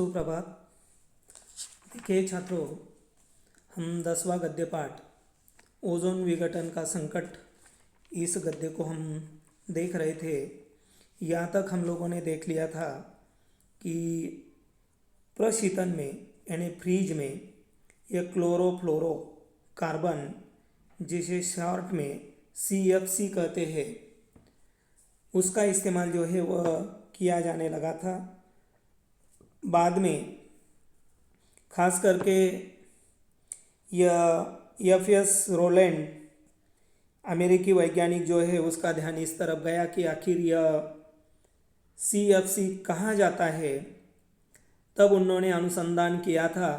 सुप्रभात। देखिए छात्रों, हम 10वां गद्य पाठ ओजोन विघटन का संकट, इस गद्य को हम देख रहे थे। यहाँ तक हम लोगों ने देख लिया था कि प्रशीतन में यानी फ्रीज में यह क्लोरोफ्लोरो कार्बन, जिसे शॉर्ट में CFC कहते हैं, उसका इस्तेमाल जो है वह किया जाने लगा था। बाद में खास करके यह FS रोलैंड अमेरिकी वैज्ञानिक जो है उसका ध्यान इस तरफ गया कि आखिर यह CFC कहाँ जाता है। तब उन्होंने अनुसंधान किया था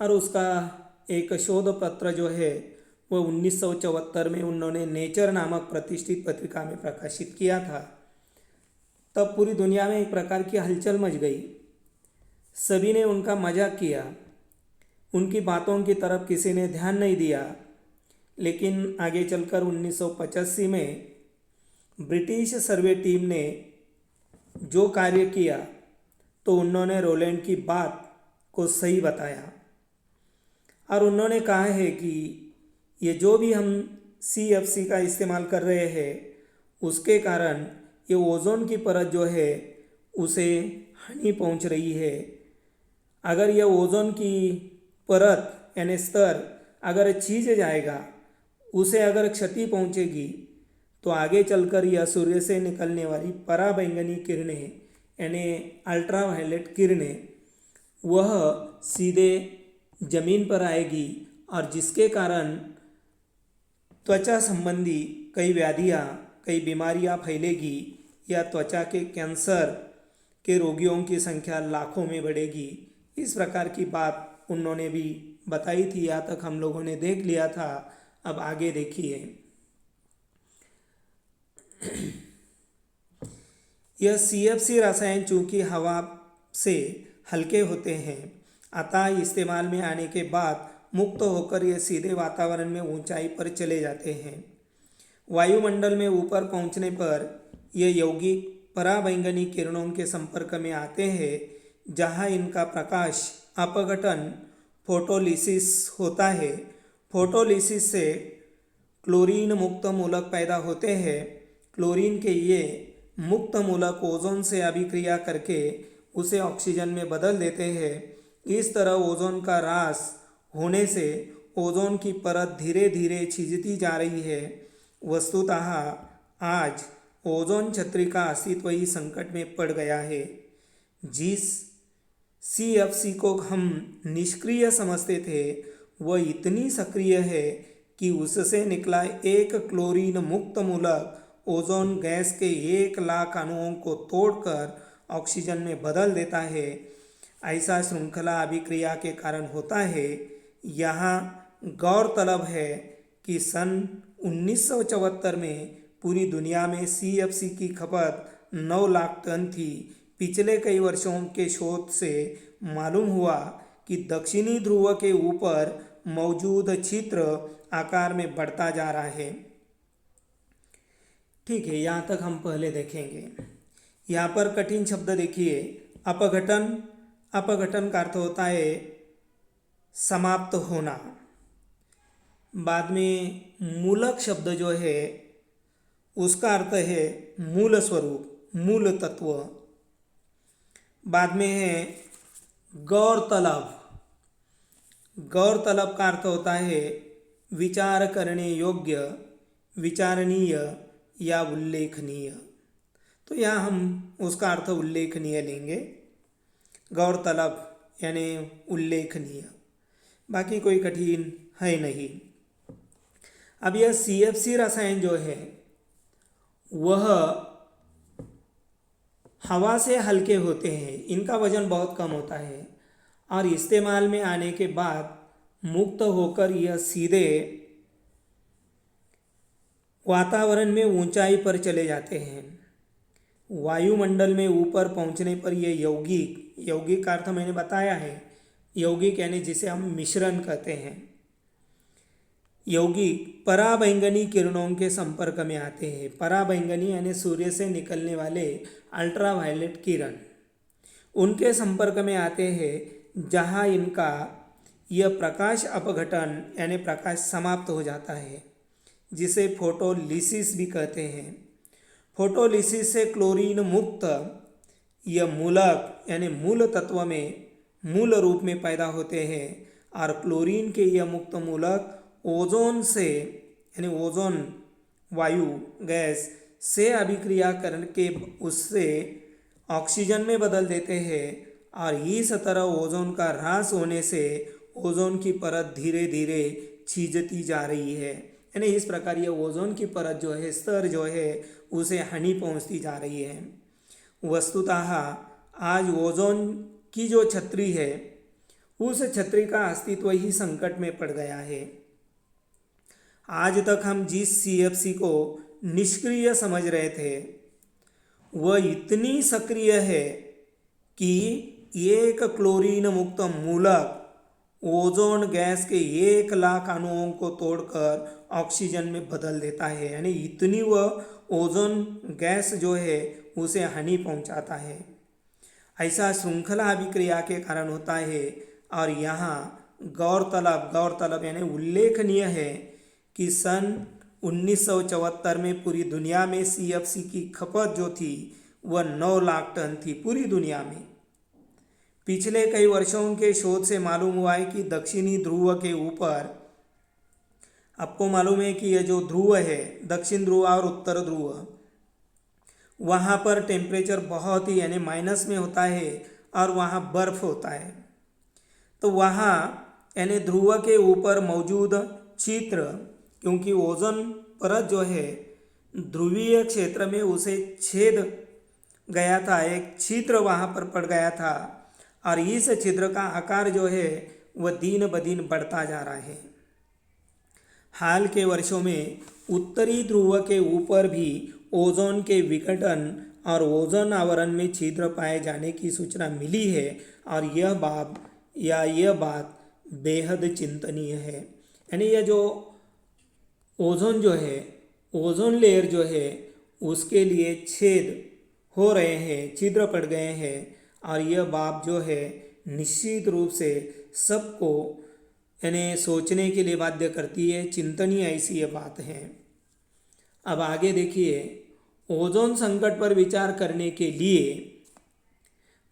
और उसका एक शोध पत्र जो है वह 1974 में उन्होंने नेचर नामक प्रतिष्ठित पत्रिका में प्रकाशित किया था। तब पूरी दुनिया में एक प्रकार की हलचल मच गई। सभी ने उनका मजाक किया, उनकी बातों की तरफ किसी ने ध्यान नहीं दिया। लेकिन आगे चलकर 1985 में ब्रिटिश सर्वे टीम ने जो कार्य किया तो उन्होंने रोलैंड की बात को सही बताया और उन्होंने कहा है कि ये जो भी हम CFC का इस्तेमाल कर रहे हैं उसके कारण ये ओजोन की परत जो है उसे हानि पहुंच रही है। अगर यह ओजोन की परत यानी स्तर अगर छींच जाएगा, उसे अगर क्षति पहुंचेगी तो आगे चलकर यह सूर्य से निकलने वाली पराबैंगनी किरणें यानी अल्ट्रावायलेट किरणें वह सीधे जमीन पर आएगी और जिसके कारण त्वचा संबंधी कई व्याधियाँ, कई बीमारियाँ फैलेगी या त्वचा के कैंसर के रोगियों की संख्या लाखों में बढ़ेगी। इस प्रकार की बात उन्होंने भी बताई थी। यहाँ तक हम लोगों ने देख लिया था। अब आगे देखिए, यह CFC रसायन चूंकि हवा से हल्के होते हैं, अतः इस्तेमाल में आने के बाद मुक्त होकर यह सीधे वातावरण में ऊंचाई पर चले जाते हैं। वायुमंडल में ऊपर पहुंचने पर यह यौगिक पराबैंगनी किरणों के संपर्क में आते हैं, जहां इनका प्रकाश अपघटन फोटोलिसिस होता है। फोटोलिसिस से क्लोरीन मुक्त मूलक पैदा होते हैं। क्लोरीन के ये मुक्त मूलक ओजोन से अभिक्रिया करके उसे ऑक्सीजन में बदल देते हैं। इस तरह ओजोन का ह्रास होने से ओजोन की परत धीरे धीरे छिजती जा रही है। वस्तुतः आज ओजोन छतरी का अस्तित्व ही संकट में पड़ गया है। जिस CFC को हम निष्क्रिय समझते थे वह इतनी सक्रिय है कि उससे निकला एक क्लोरीन मुक्त मूलक ओजोन गैस के 1,00,000 अणुओं को तोड़कर ऑक्सीजन में बदल देता है। ऐसा श्रृंखला अभिक्रिया के कारण होता है। यहाँ गौरतलब है कि सन 1974 में पूरी दुनिया में CFC की खपत 9 लाख टन थी। पिछले कई वर्षों के शोध से मालूम हुआ कि दक्षिणी ध्रुव के ऊपर मौजूद छिद्र आकार में बढ़ता जा रहा है। ठीक है, यहाँ तक हम पहले देखेंगे। यहाँ पर कठिन शब्द देखिए, अपघटन। अपघटन का अर्थ होता है समाप्त होना। बाद में मूलक शब्द जो है उसका अर्थ है मूल स्वरूप, मूल तत्व। बाद में है गौरतलब। गौरतलब का अर्थ होता है विचार करने योग्य, विचारणीय या उल्लेखनीय। तो यहाँ हम उसका अर्थ उल्लेखनीय लेंगे। गौरतलब यानी उल्लेखनीय, बाकी कोई कठिन है नहीं। अब यह CFC रसायन जो है वह हवा से हल्के होते हैं, इनका वजन बहुत कम होता है और इस्तेमाल में आने के बाद मुक्त होकर यह सीधे वातावरण में ऊंचाई पर चले जाते हैं। वायुमंडल में ऊपर पहुंचने पर यह यौगिक, यौगिक का अर्थ मैंने बताया है, यौगिक यानी जिसे हम मिश्रण कहते हैं, यौगिक पराबैंगनी किरणों के संपर्क में आते हैं। पराबैंगनी यानी सूर्य से निकलने वाले अल्ट्रावायलेट किरण, उनके संपर्क में आते हैं जहां इनका यह प्रकाश अपघटन यानी प्रकाश समाप्त हो जाता है, जिसे फोटोलिसिस भी कहते हैं। फोटोलिसिस से क्लोरीन मुक्त यह मूलक यानी मूल तत्व में मूल रूप में पैदा होते हैं और क्लोरीन के यह मुक्त मूलक ओजोन से यानी ओजोन वायु गैस से अभिक्रिया करके उससे ऑक्सीजन में बदल देते हैं और इस तरह ओजोन का ह्रास होने से ओजोन की परत धीरे धीरे छिजती जा रही है। यानी इस प्रकार ये ओजोन की परत जो है, स्तर जो है, उसे हानि पहुंचती जा रही है। वस्तुतः आज ओजोन की जो छतरी है, उस छतरी का अस्तित्व ही संकट में पड़ गया है। आज तक हम जिस CFC को निष्क्रिय समझ रहे थे वह इतनी सक्रिय है कि एक क्लोरीन मुक्त मूलक ओजोन गैस के 1,00,000 अणुओं को तोड़कर ऑक्सीजन में बदल देता है। यानी इतनी वह ओजोन गैस जो है उसे हानि पहुंचाता है। ऐसा श्रृंखला अभिक्रिया के कारण होता है। और यहाँ गौरतलब यानी उल्लेखनीय है कि सन 1974 में पूरी दुनिया में CFC की खपत जो थी वह 9 लाख टन थी पूरी दुनिया में। पिछले कई वर्षों के शोध से मालूम हुआ है कि दक्षिणी ध्रुव के ऊपर, आपको मालूम है कि यह जो ध्रुव है, दक्षिण ध्रुव और उत्तर ध्रुव, वहाँ पर टेम्परेचर बहुत ही यानी माइनस में होता है और वहाँ बर्फ होता है। तो वहाँ यानी ध्रुव के ऊपर मौजूद छिद्र, क्योंकि ओजोन परत जो है ध्रुवीय क्षेत्र में उसे छेद गया था, एक छिद्र वहाँ पर पड़ गया था और इस छिद्र का आकार जो है वह दिन ब दिन बढ़ता जा रहा है। हाल के वर्षों में उत्तरी ध्रुव के ऊपर भी ओजोन के विघटन और ओजोन आवरण में छिद्र पाए जाने की सूचना मिली है और यह बात बेहद चिंतनीय है। यानी यह जो ओजोन जो है, ओजोन लेयर जो है, उसके लिए छेद हो रहे हैं, छिद्र पड़ गए हैं और यह बात जो है निश्चित रूप से सबको यानी सोचने के लिए बाध्य करती है। चिंतनीय ऐसी ये बात है। अब आगे देखिए, ओजोन संकट पर विचार करने के लिए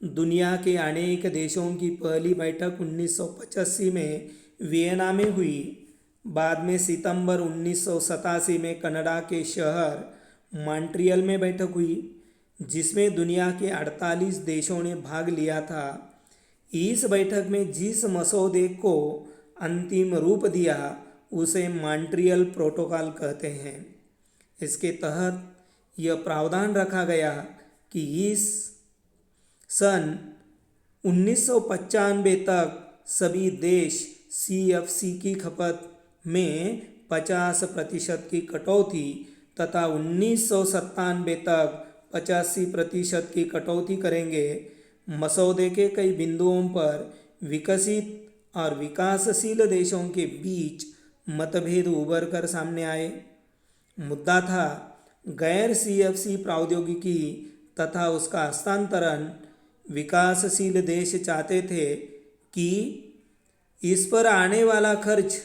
दुनिया के अनेक देशों की पहली बैठक 1985 में वियना में हुई। बाद में सितंबर 1987 में कनाडा के शहर मॉन्ट्रियल में बैठक हुई, जिसमें दुनिया के 48 देशों ने भाग लिया था। इस बैठक में जिस मसौदे को अंतिम रूप दिया उसे मॉन्ट्रियल प्रोटोकॉल कहते हैं। इसके तहत यह प्रावधान रखा गया कि इस सन 1995 तक सभी देश CFC की खपत में 50% की कटौती तथा 1997 तक 85% की कटौती करेंगे। मसौदे के कई बिंदुओं पर विकसित और विकासशील देशों के बीच मतभेद उभर कर सामने आए। मुद्दा था गैर CFC प्रौद्योगिकी तथा उसका हस्तांतरण। विकासशील देश चाहते थे कि इस पर आने वाला खर्च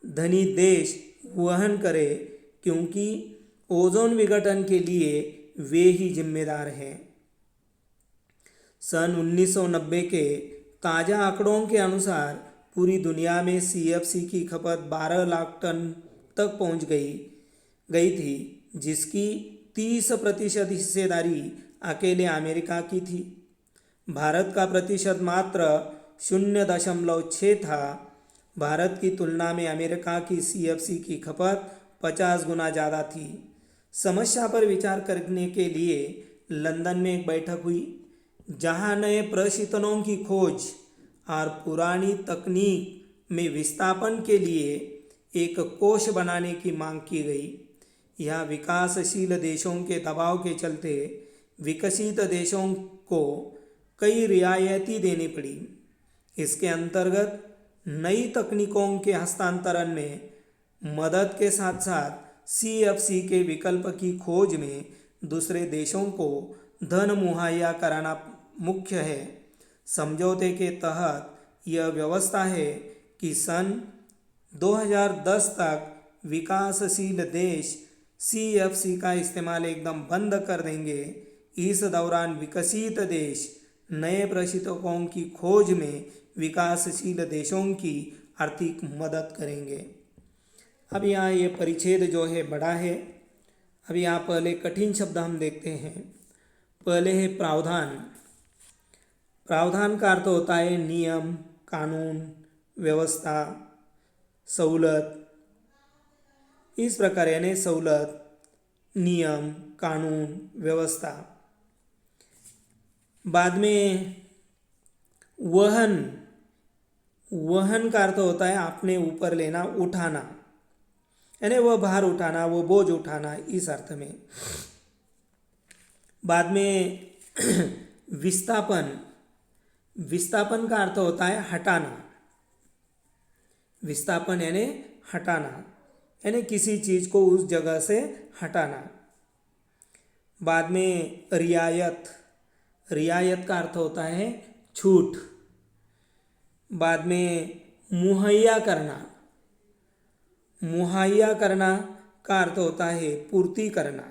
धनी देश वहन करे, क्योंकि ओजोन विघटन के लिए वे ही जिम्मेदार हैं। सन 1990 के ताज़ा आंकड़ों के अनुसार पूरी दुनिया में CFC की खपत 12 लाख टन तक पहुंच गई थी, जिसकी 30% हिस्सेदारी अकेले अमेरिका की थी। भारत का प्रतिशत मात्र 0.6 था। भारत की तुलना में अमेरिका की CFC की खपत 50 गुना ज़्यादा थी। समस्या पर विचार करने के लिए लंदन में एक बैठक हुई, जहां नए प्रशीतनों की खोज और पुरानी तकनीक में विस्थापन के लिए एक कोष बनाने की मांग की गई। यह विकासशील देशों के दबाव के चलते विकसित देशों को कई रियायतें देनी पड़ी। इसके अंतर्गत नई तकनीकों के हस्तांतरण में मदद के साथ साथ CFC के विकल्प की खोज में दूसरे देशों को धन मुहैया कराना मुख्य है। समझौते के तहत यह व्यवस्था है कि सन 2010 तक विकासशील देश CFC का इस्तेमाल एकदम बंद कर देंगे। इस दौरान विकसित देश नए प्रशिक्षकों की खोज में विकासशील देशों की आर्थिक मदद करेंगे। अब यहाँ ये परिच्छेद जो है बड़ा है। अब यहाँ पहले कठिन शब्द हम देखते हैं। पहले है प्रावधान। प्रावधान का अर्थ होता है नियम, कानून, व्यवस्था, सवलत। इस प्रकार यानी सवलत, नियम, कानून, व्यवस्था। बाद में वहन। वहन का अर्थ होता है अपने ऊपर लेना, उठाना, यानी वह भार उठाना, वो बोझ उठाना, इस अर्थ में। बाद में विस्थापन। विस्थापन का अर्थ होता है हटाना। विस्थापन यानी हटाना, यानी किसी चीज को उस जगह से हटाना। बाद में रियायत। रियायत का अर्थ होता है छूट। बाद में मुहैया करना। मुहैया करना का अर्थ होता है पूर्ति करना।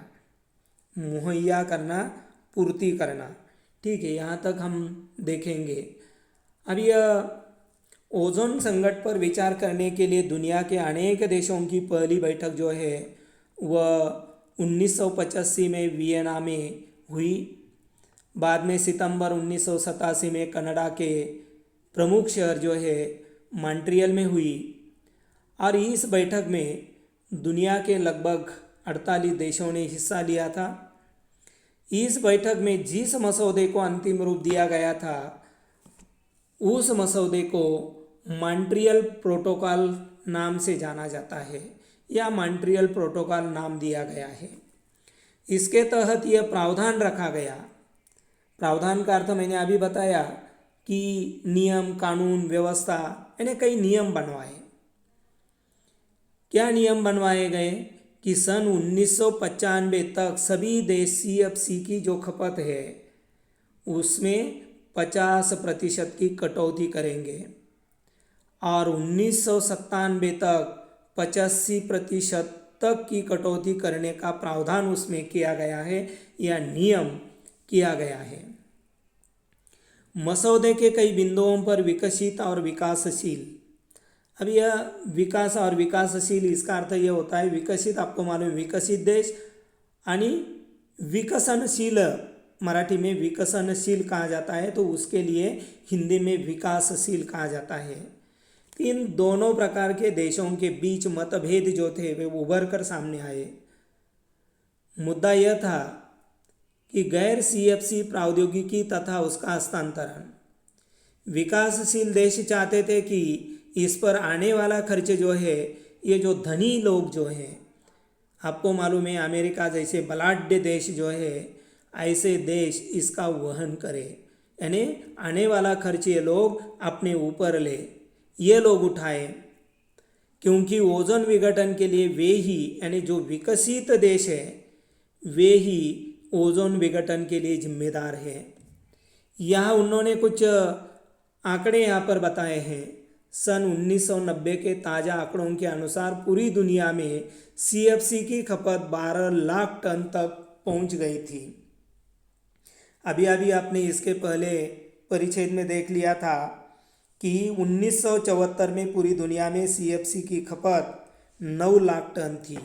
मुहैया करना, पूर्ति करना। ठीक है, यहाँ तक हम देखेंगे। अब यह ओजोन संकट पर विचार करने के लिए दुनिया के अनेक देशों की पहली बैठक जो है वह 1985 में वियना में हुई। बाद में सितंबर 1987 में कनाडा के प्रमुख शहर जो है मॉन्ट्रियल में हुई। और इस बैठक में दुनिया के लगभग 48 देशों ने हिस्सा लिया था। इस बैठक में जिस मसौदे को अंतिम रूप दिया गया था उस मसौदे को मॉन्ट्रियल प्रोटोकॉल नाम से जाना जाता है, या मॉन्ट्रियल प्रोटोकॉल नाम दिया गया है। इसके तहत यह प्रावधान रखा गया। प्रावधान का अर्थ मैंने अभी बताया कि नियम, कानून, व्यवस्था, यानी कई नियम बनवाए। क्या नियम बनवाए गए कि सन 1995 तक सभी देश CFC की जो खपत है उसमें 50% की कटौती करेंगे, और 1997 तक 85% तक की कटौती करने का प्रावधान उसमें किया गया है, या नियम किया गया है। मसौदे के कई बिंदुओं पर विकसित और विकासशील। अब यह विकास और विकासशील, इसका अर्थ यह होता है विकसित, आपको मालूम है विकसित देश, आणि विकसनशील मराठी में विकसनशील कहा जाता है, तो उसके लिए हिंदी में विकासशील कहा जाता है। इन दोनों प्रकार के देशों के बीच मतभेद जो थे वे उभर कर सामने आए। मुद्दा यह था कि गैर CFC प्रौद्योगिकी तथा उसका हस्तांतरण। विकासशील देश चाहते थे कि इस पर आने वाला खर्च जो है ये जो धनी लोग जो हैं, आपको मालूम है अमेरिका जैसे बलाढ्य देश जो है, ऐसे देश इसका वहन करे, यानी आने वाला खर्च ये लोग अपने ऊपर ले, ये लोग उठाए। क्योंकि ओजोन विघटन के लिए वे ही, यानी जो विकसित देश है वे ही ओजोन विघटन के लिए जिम्मेदार है। यहाँ उन्होंने कुछ आंकड़े यहाँ पर बताए हैं। सन 1990 के ताज़ा आंकड़ों के अनुसार पूरी दुनिया में CFC की खपत 12 लाख टन तक पहुँच गई थी। अभी अभी आपने इसके पहले परिच्छेद में देख लिया था कि 1974 में पूरी दुनिया में CFC की खपत 9 लाख टन थी,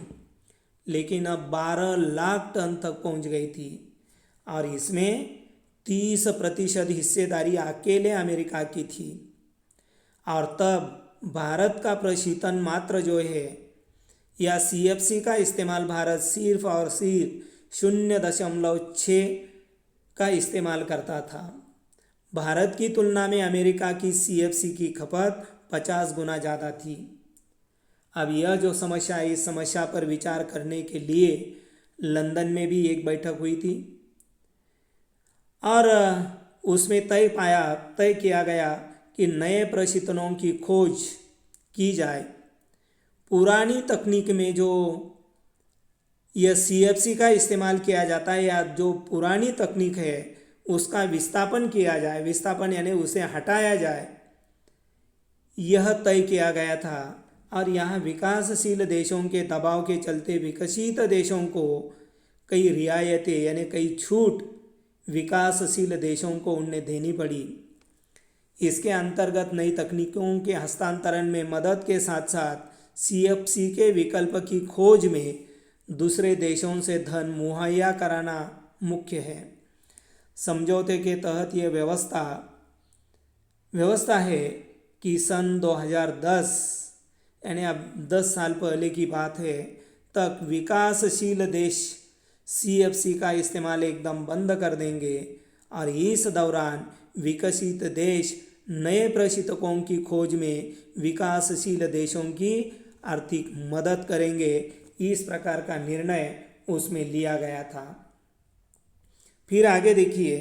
लेकिन अब 12 लाख टन तक पहुंच गई थी, और इसमें 30% हिस्सेदारी अकेले अमेरिका की थी। और तब भारत का प्रशीतन मात्र जो है या CFC का इस्तेमाल भारत सिर्फ और सिर्फ 0.6 का इस्तेमाल करता था। भारत की तुलना में अमेरिका की CFC की खपत 50 गुना ज़्यादा थी। अब यह जो समस्या है, इस समस्या पर विचार करने के लिए लंदन में भी एक बैठक हुई थी, और उसमें तय किया गया कि नए प्रशीतनों की खोज की जाए। पुरानी तकनीक में जो यह CFC का इस्तेमाल किया जाता है, या जो पुरानी तकनीक है उसका विस्थापन किया जाए, विस्थापन यानी उसे हटाया जाए, यह तय किया गया था। और यहाँ विकासशील देशों के दबाव के चलते विकसित देशों को कई रियायतें यानी कई छूट विकासशील देशों को उन्हें देनी पड़ी। इसके अंतर्गत नई तकनीकों के हस्तांतरण में मदद के साथ साथ CFC के विकल्प की खोज में दूसरे देशों से धन मुहैया कराना मुख्य है। समझौते के तहत यह व्यवस्था है कि सन 2010 यानी अब 10 साल पहले की बात है तक विकासशील देश CFC का इस्तेमाल एकदम बंद कर देंगे और इस दौरान विकसित देश नए प्रशिक्षकों की खोज में विकासशील देशों की आर्थिक मदद करेंगे। इस प्रकार का निर्णय उसमें लिया गया था। फिर आगे देखिए,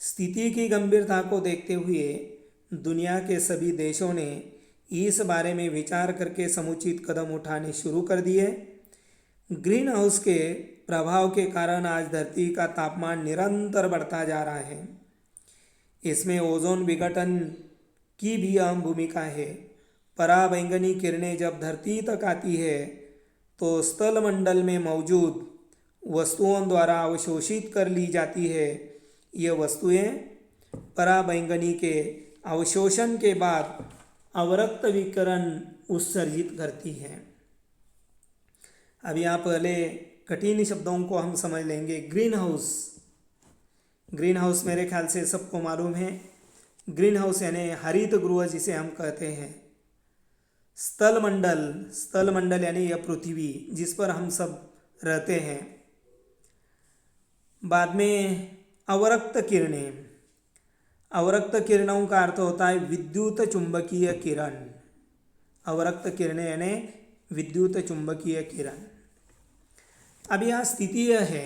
स्थिति की गंभीरता को देखते हुए दुनिया के सभी देशों ने इस बारे में विचार करके समुचित कदम उठाने शुरू कर दिए। ग्रीन हाउस के प्रभाव के कारण आज धरती का तापमान निरंतर बढ़ता जा रहा है। इसमें ओजोन विघटन की भी अहम भूमिका है। पराबैंगनी किरणें जब धरती तक आती है तो स्थलमंडल में मौजूद वस्तुओं द्वारा अवशोषित कर ली जाती है। ये वस्तुएं पराबैंगनी के अवशोषण के बाद अवरक्त विकिरण उत्सर्जित करती हैं। अब यहाँ पहले कठिन शब्दों को हम समझ लेंगे। ग्रीन हाउस मेरे ख्याल से सबको मालूम है। ग्रीन हाउस यानी हरित गृह जिसे हम कहते हैं। स्थलमंडल यानी यह पृथ्वी जिस पर हम सब रहते हैं। बाद में अवरक्त किरणों का अर्थ होता है विद्युत चुंबकीय किरण। अवरक्त किरणें यानी विद्युत चुंबकीय किरण। अब यह स्थिति है,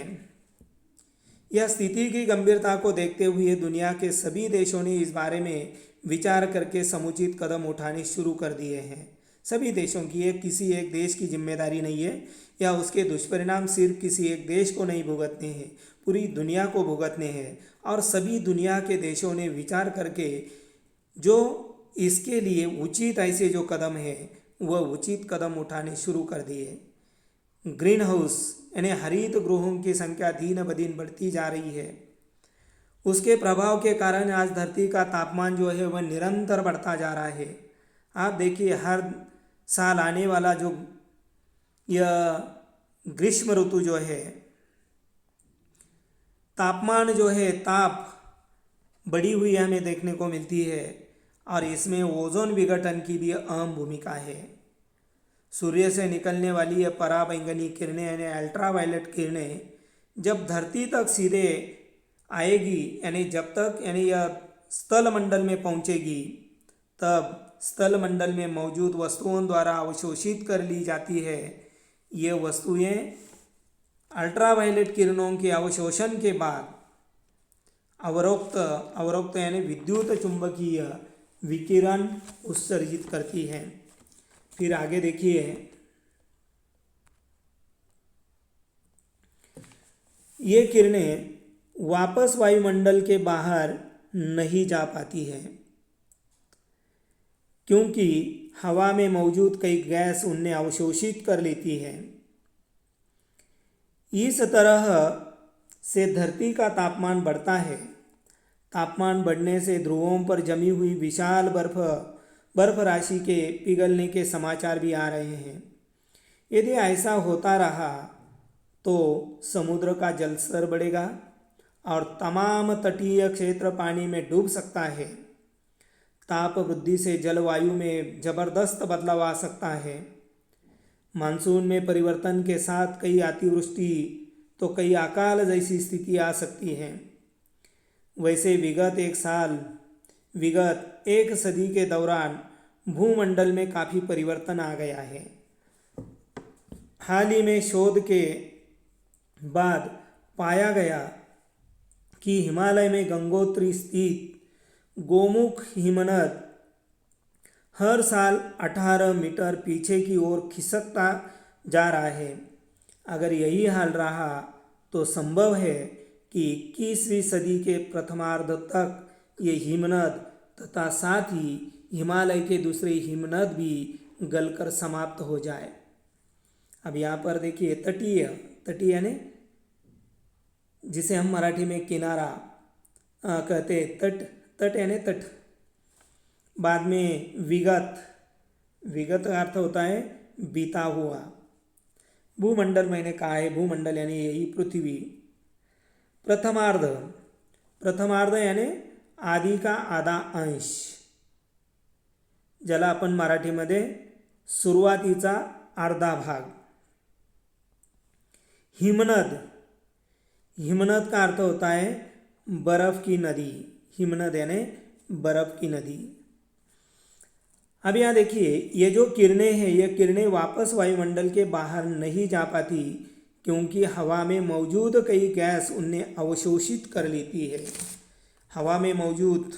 यह स्थिति की गंभीरता को देखते हुए दुनिया के सभी देशों ने इस बारे में विचार करके समुचित कदम उठाने शुरू कर दिए हैं। सभी देशों की, ये किसी एक देश की जिम्मेदारी नहीं है या उसके दुष्परिणाम सिर्फ किसी एक देश को नहीं भुगतने हैं, पूरी दुनिया को भुगतने हैं। और सभी दुनिया के देशों ने विचार करके जो इसके लिए उचित ऐसे जो कदम है वह उचित कदम उठाने शुरू कर दिए। ग्रीन हाउस यानी हरित गृहों की संख्या दिन ब दिन बढ़ती जा रही है। उसके प्रभाव के कारण आज धरती का तापमान जो है वह निरंतर बढ़ता जा रहा है। आप देखिए, हर साल आने वाला जो यह ग्रीष्म ऋतु जो है, तापमान जो है ताप बढ़ी हुई हमें देखने को मिलती है। और इसमें ओजोन विघटन की भी अहम भूमिका है। सूर्य से निकलने वाली यह पराबैंगनी किरणें यानी अल्ट्रावायलेट किरणें जब धरती तक सीधे आएगी यानी जब तक यानी यह स्थलमंडल में पहुंचेगी तब स्थलमंडल में मौजूद वस्तुओं द्वारा अवशोषित कर ली जाती है। ये वस्तुएं अल्ट्रावायलेट किरणों के अवशोषण के बाद अवरोक्त यानी विद्युत चुंबकीय विकिरण उत्सर्जित करती हैं। फिर आगे देखिए, ये किरणें वापस वायुमंडल के बाहर नहीं जा पाती हैं क्योंकि हवा में मौजूद कई गैस उन्हें अवशोषित कर लेती है। इस तरह से धरती का तापमान बढ़ता है। तापमान बढ़ने से ध्रुवों पर जमी हुई विशाल बर्फ राशि के पिघलने के समाचार भी आ रहे हैं। यदि ऐसा होता रहा तो समुद्र का जल स्तर बढ़ेगा और तमाम तटीय क्षेत्र पानी में डूब सकता है। ताप वृद्धि से जलवायु में जबरदस्त बदलाव आ सकता है। मानसून में परिवर्तन के साथ कई अतिवृष्टि तो कई अकाल जैसी स्थिति आ सकती है। वैसे विगत एक सदी के दौरान भूमंडल में काफ़ी परिवर्तन आ गया है। हाल ही में शोध के बाद पाया गया कि हिमालय में गंगोत्री स्थित गोमुख हिमनद हर साल 18 मीटर पीछे की ओर खिसकता जा रहा है। अगर यही हाल रहा तो संभव है कि 21वीं सदी के प्रथमार्ध तक ये हिमनद तथा साथ ही हिमालय के दूसरे हिमनद भी गलकर समाप्त हो जाए। अब यहाँ पर देखिए तटीय, तटीय यानी जिसे हम मराठी में किनारा कहते, तट, तट यानी तट। बाद में विगत, विगत का अर्थ होता है बीता हुआ। भूमंडल मैंने कहा है, भूमंडल यानी यही पृथ्वी। प्रथमार्ध, प्रथमार्ध यानी आधी का आधा अंश, ज्याला आपण मराठीमध्ये सुरुवातीचा अर्धा भाग। हिमनद, हिमनद का अर्थ होता है बर्फ की नदी। हिमनद यानी बर्फ की नदी। अब यहाँ देखिए ये जो किरणें हैं, ये किरणें वापस वायुमंडल के बाहर नहीं जा पाती क्योंकि हवा में मौजूद कई गैस उन्हें अवशोषित कर लेती है। हवा में मौजूद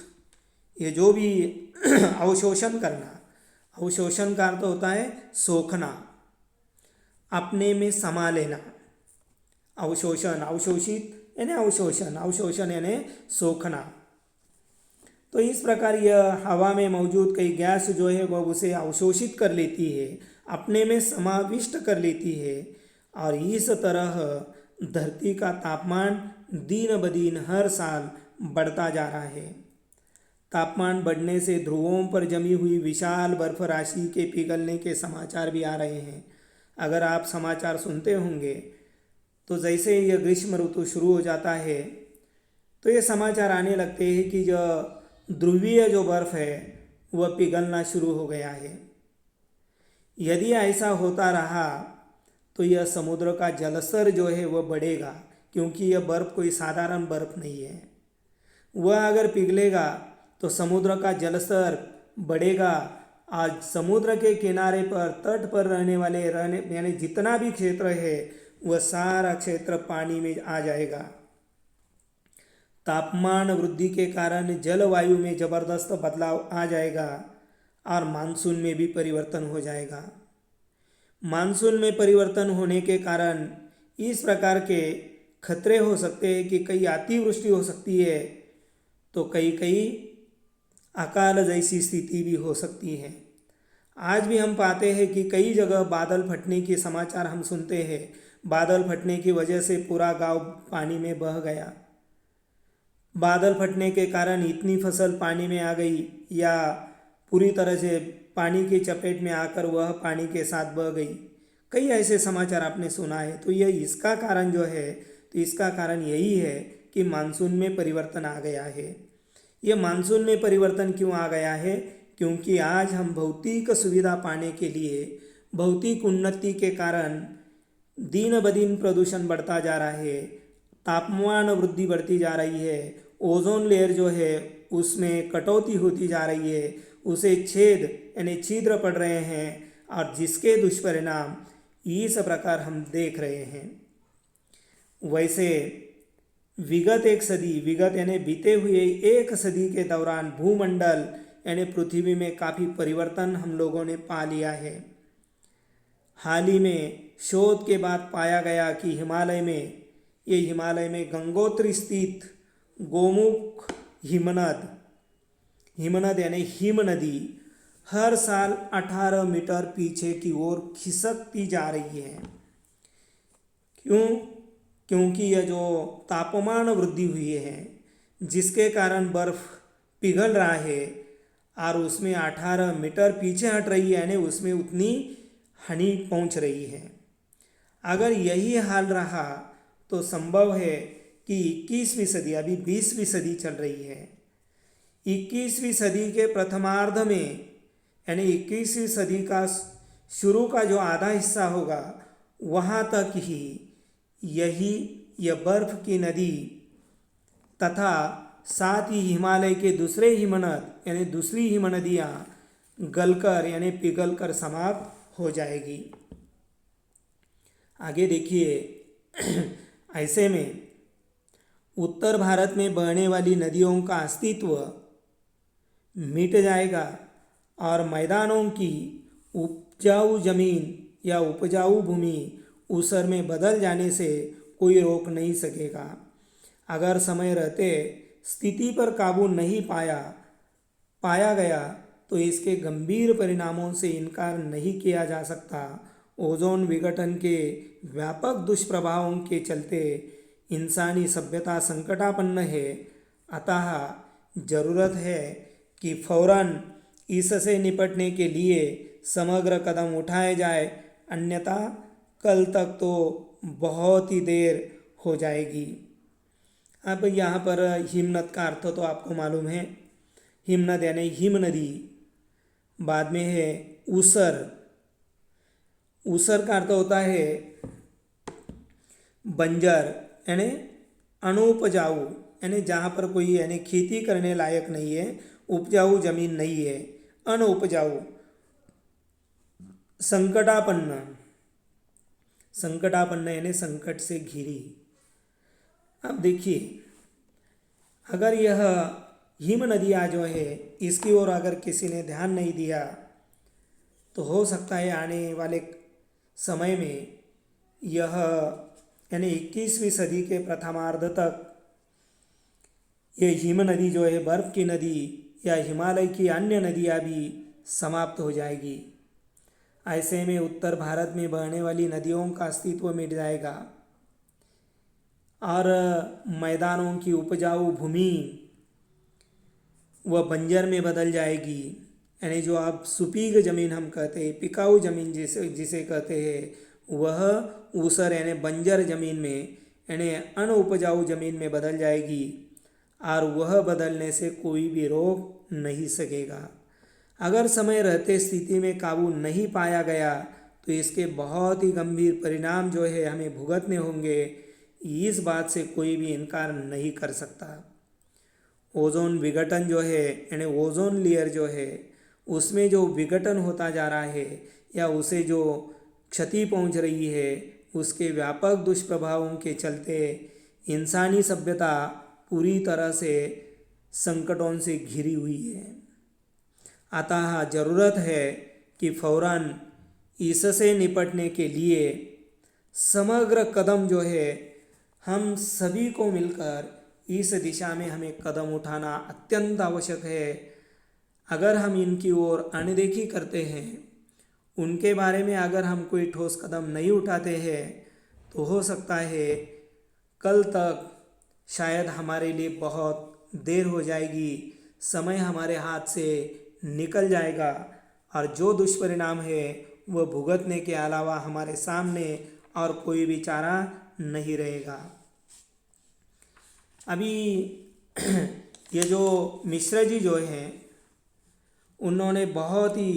ये जो भी अवशोषण करना, अवशोषण का अर्थ होता है सोखना, अपने में समा लेना। अवशोषण, अवशोषित यानी अवशोषण, अवशोषण यानी सोखना। तो इस प्रकार यह हवा में मौजूद कई गैस जो है वह उसे अवशोषित कर लेती है, अपने में समाविष्ट कर लेती है और इस तरह धरती का तापमान दिन ब दिन हर साल बढ़ता जा रहा है। तापमान बढ़ने से ध्रुवों पर जमी हुई विशाल बर्फ राशि के पिघलने के समाचार भी आ रहे हैं। अगर आप समाचार सुनते होंगे तो जैसे यह ग्रीष्म ऋतु शुरू हो जाता है तो ये समाचार आने लगते हैं कि जो ध्रुवीय जो बर्फ़ है वह पिघलना शुरू हो गया है। यदि ऐसा होता रहा तो यह समुद्र का जलस्तर जो है वह बढ़ेगा, क्योंकि यह बर्फ़ कोई साधारण बर्फ़ नहीं है। वह अगर पिघलेगा तो समुद्र का जलस्तर बढ़ेगा। आज समुद्र के किनारे पर, तट पर रहने यानी जितना भी क्षेत्र है वह सारा क्षेत्र पानी में आ जाएगा। तापमान वृद्धि के कारण जलवायु में ज़बरदस्त बदलाव आ जाएगा और मानसून में भी परिवर्तन हो जाएगा। मानसून में परिवर्तन होने के कारण इस प्रकार के खतरे हो सकते हैं कि कई अतिवृष्टि हो सकती है तो कई अकाल जैसी स्थिति भी हो सकती है। आज भी हम पाते हैं कि कई जगह बादल फटने के समाचार हम सुनते हैं। बादल फटने की वजह से पूरा गांव पानी में बह गया। बादल फटने के कारण इतनी फसल पानी में आ गई या पूरी तरह से पानी की चपेट में आकर वह पानी के साथ बह गई। कई ऐसे समाचार आपने सुना है। तो यह इसका कारण जो है, तो इसका कारण यही है कि मानसून में परिवर्तन आ गया है। ये मानसून में परिवर्तन क्यों आ गया है? क्योंकि आज हम भौतिक सुविधा पाने के लिए, भौतिक उन्नति के कारण दिन ब दिन प्रदूषण बढ़ता जा रहा है, तापमान वृद्धि बढ़ती जा रही है, ओजोन लेयर जो है उसमें कटौती होती जा रही है, उसे छेद यानी छिद्र पड़ रहे हैं और जिसके दुष्परिणाम इस प्रकार हम देख रहे हैं। वैसे विगत एक सदी, विगत यानी बीते हुए एक सदी के दौरान भूमंडल यानी पृथ्वी में काफ़ी परिवर्तन हम लोगों ने पा लिया है। हाल ही में शोध के बाद पाया गया कि हिमालय में गंगोत्री स्थित गोमुख हिमनद, हिमनद यानी हिम नदी हर साल 18 मीटर पीछे की ओर खिसकती जा रही है। क्यों? क्योंकि यह जो तापमान वृद्धि हुई है जिसके कारण बर्फ पिघल रहा है और उसमें 18 मीटर पीछे हट रही है, यानी उसमें उतनी हानि पहुंच रही है। अगर यही हाल रहा तो संभव है कि 21वीं सदी, अभी 20वीं सदी चल रही है, 21वीं सदी के प्रथमार्ध में यानी 21वीं सदी का शुरू का जो आधा हिस्सा होगा वहाँ तक ही यह बर्फ की नदी तथा साथ ही हिमालय के दूसरे हिमनद यानी दूसरी हिमनदियाँ गलकर यानी पिघलकर समाप्त हो जाएगी। आगे देखिए, ऐसे में उत्तर भारत में बहने वाली नदियों का अस्तित्व मिट जाएगा और मैदानों की उपजाऊ जमीन या उपजाऊ भूमि ऊसर में बदल जाने से कोई रोक नहीं सकेगा। अगर समय रहते स्थिति पर काबू नहीं पाया गया तो इसके गंभीर परिणामों से इनकार नहीं किया जा सकता। ओजोन विघटन के व्यापक दुष्प्रभावों के चलते इंसानी सभ्यता संकटापन्न है। अतः जरूरत है कि फौरन इससे निपटने के लिए समग्र कदम उठाए जाए, अन्यथा कल तक तो बहुत ही देर हो जाएगी। अब यहाँ पर हिमनद का अर्थ तो आपको मालूम है। हिमनद यानी हिम नदी, बाद में है ऊसर। ऊसर का अर्थ होता है बंजर यानी अनुपजाऊ, यानी जहाँ पर कोई यानी खेती करने लायक नहीं है, उपजाऊ जमीन नहीं है, अनुपजाऊ। संकटापन्न, संकटापन्न यानी संकट से घिरी। अब देखिए, अगर यह हिम नदियाँ जो है इसकी ओर अगर किसी ने ध्यान नहीं दिया तो हो सकता है आने वाले समय में यह यानी 21वीं सदी के प्रथमार्ध तक ये हिम नदी जो है, बर्फ़ की नदी या हिमालय की अन्य नदियाँ भी समाप्त हो जाएगी। ऐसे में उत्तर भारत में बहने वाली नदियों का अस्तित्व मिट जाएगा और मैदानों की उपजाऊ भूमि वह बंजर में बदल जाएगी। यानी जो आप सुपीक ज़मीन हम कहते हैं, पिकाऊ ज़मीन जिसे कहते हैं, वह ऊसर यानी बंजर ज़मीन में यानी अनउपजाऊ ज़मीन में बदल जाएगी और वह बदलने से कोई भी रोक नहीं सकेगा। अगर समय रहते स्थिति में काबू नहीं पाया गया तो इसके बहुत ही गंभीर परिणाम जो है हमें भुगतने होंगे। इस बात से कोई भी इनकार नहीं कर सकता। ओजोन विघटन जो है यानी ओजोन लेयर जो है उसमें जो विघटन होता जा रहा है या उसे जो क्षति पहुंच रही है, उसके व्यापक दुष्प्रभावों के चलते इंसानी सभ्यता पूरी तरह से संकटों से घिरी हुई है। अतः ज़रूरत है कि फौरन इससे निपटने के लिए समग्र कदम जो है हम सभी को मिलकर इस दिशा में हमें कदम उठाना अत्यंत आवश्यक है। अगर हम इनकी ओर अनदेखी करते हैं, उनके बारे में अगर हम कोई ठोस कदम नहीं उठाते हैं तो हो सकता है कल तक शायद हमारे लिए बहुत देर हो जाएगी, समय हमारे हाथ से निकल जाएगा और जो दुष्परिणाम है वह भुगतने के अलावा हमारे सामने और कोई भी चारा नहीं रहेगा। अभी ये जो मिश्रा जी जो हैं उन्होंने बहुत ही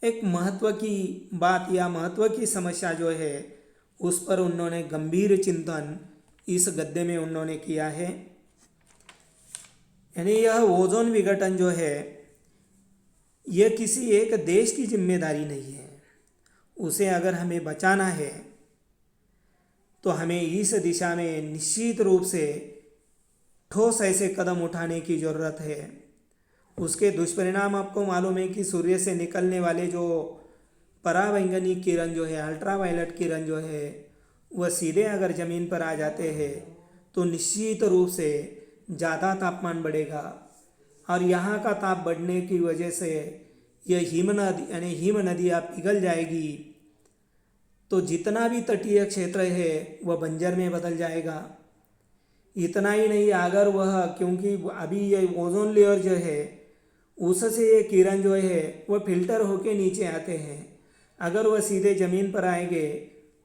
एक महत्व की बात या महत्व की समस्या जो है उस पर उन्होंने गंभीर चिंतन इस गद्य में उन्होंने किया है। यानी यह ओजोन विघटन जो है यह किसी एक देश की जिम्मेदारी नहीं है। उसे अगर हमें बचाना है तो हमें इस दिशा में निश्चित रूप से ठोस ऐसे कदम उठाने की ज़रूरत है। उसके दुष्परिणाम आपको मालूम है कि सूर्य से निकलने वाले जो पराबैंगनी किरण जो है, अल्ट्रावायलेट किरण जो है, वह सीधे अगर ज़मीन पर आ जाते हैं तो निश्चित रूप से ज़्यादा तापमान बढ़ेगा और यहाँ का ताप बढ़ने की वजह से यह हिमनद यानी हिम नदियाँ पिघल जाएगी तो जितना भी तटीय क्षेत्र है वह बंजर में बदल जाएगा। इतना ही नहीं, अगर वह क्योंकि अभी ये ओजोन लेयर जो है उससे ये किरण जो है वह फिल्टर होके नीचे आते हैं, अगर वह सीधे ज़मीन पर आएंगे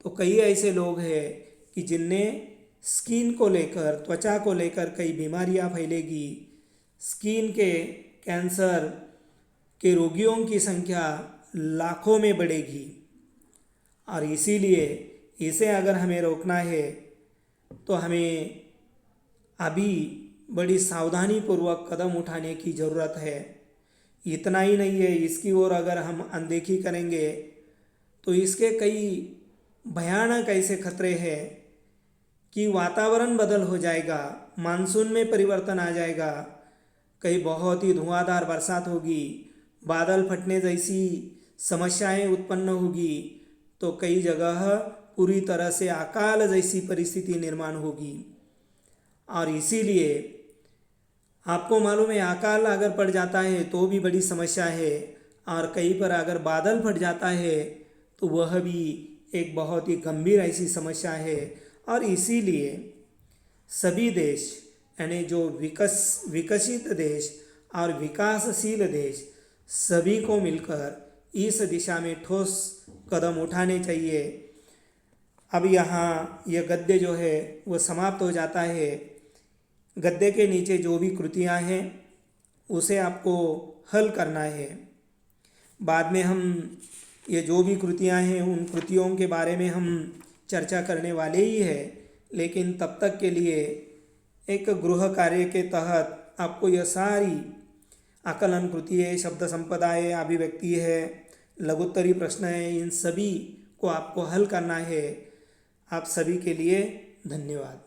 तो कई ऐसे लोग हैं कि जिनमें स्किन को लेकर, त्वचा को लेकर कई बीमारियां फैलेगी। स्किन के कैंसर के रोगियों की संख्या लाखों में बढ़ेगी और इसीलिए इसे अगर हमें रोकना है तो हमें अभी बड़ी सावधानी पूर्वक कदम उठाने की ज़रूरत है। इतना ही नहीं है, इसकी ओर अगर हम अनदेखी करेंगे तो इसके कई भयानक ऐसे खतरे हैं कि वातावरण बदल हो जाएगा, मानसून में परिवर्तन आ जाएगा, कई बहुत ही धुआंधार बरसात होगी, बादल फटने जैसी समस्याएं उत्पन्न होगी, तो कई जगह पूरी तरह से अकाल जैसी परिस्थिति निर्माण होगी। और इसीलिए आपको मालूम है अकाल अगर पड़ जाता है तो भी बड़ी समस्या है, और कहीं पर अगर बादल फट जाता है तो वह भी एक बहुत ही गंभीर ऐसी समस्या है। और इसीलिए सभी देश यानी जो विकसित देश और विकासशील देश सभी को मिलकर इस दिशा में ठोस कदम उठाने चाहिए। अब यहाँ यह गद्य जो है वो समाप्त हो जाता है। गद्य के नीचे जो भी कृतियाँ हैं उसे आपको हल करना है। बाद में हम ये जो भी कृतियाँ हैं उन कृतियों के बारे में हम चर्चा करने वाले ही हैं, लेकिन तब तक के लिए एक गृह कार्य के तहत आपको यह सारी आकलन कृति है, शब्द संपदा है, अभिव्यक्ति है, लघुत्तरी प्रश्न है, इन सभी को आपको हल करना है। आप सभी के लिए धन्यवाद।